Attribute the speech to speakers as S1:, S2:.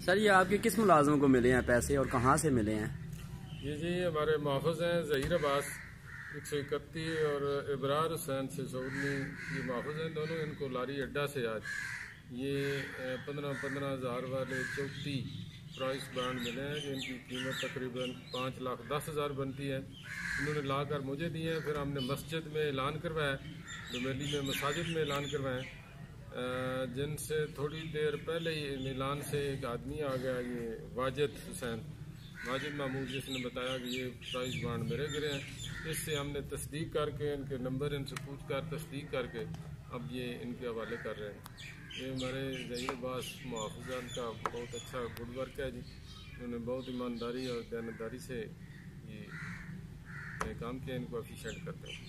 S1: Sir ये आपके किस मुलाजमों को मिले हैं पैसे और कहाँ से मिले हैं?
S2: ये जी हमारे मुहाफ़िज़ हैं ज़हीर अब्बास 131 और इब्रार हुसैन से सऊदी, ये मुहाफ़िज़ हैं दोनों। इनको लारी अड्डा से आज ये 15,000 वाले 34 प्राइस बांड मिले हैं, जिनकी कीमत तकरीबन 5,10,000 बनती है। इन्होंने ला कर मुझे दिए हैं। फिर हमने मस्जिद में ऐलान करवाया, डुमेली में मसाजिद में ऐलान करवाएं, जिनसे थोड़ी देर पहले ही ऐलान से एक आदमी आ गया, ये वाजिद महमूद, जिसने बताया कि ये प्राइस बांड मेरे गिरे हैं। इससे हमने तस्दीक करके इनके नंबर इनसे पूछ कर तस्दीक करके अब ये इनके हवाले कर रहे हैं। ये हमारे ज़हीर अब्बास मुहाफ़िज़ान का बहुत अच्छा गुड वर्क है जी। उन्होंने बहुत ईमानदारी और दयानतदारी से ये काम किया। इनको अप्रिशिएट करते हैं।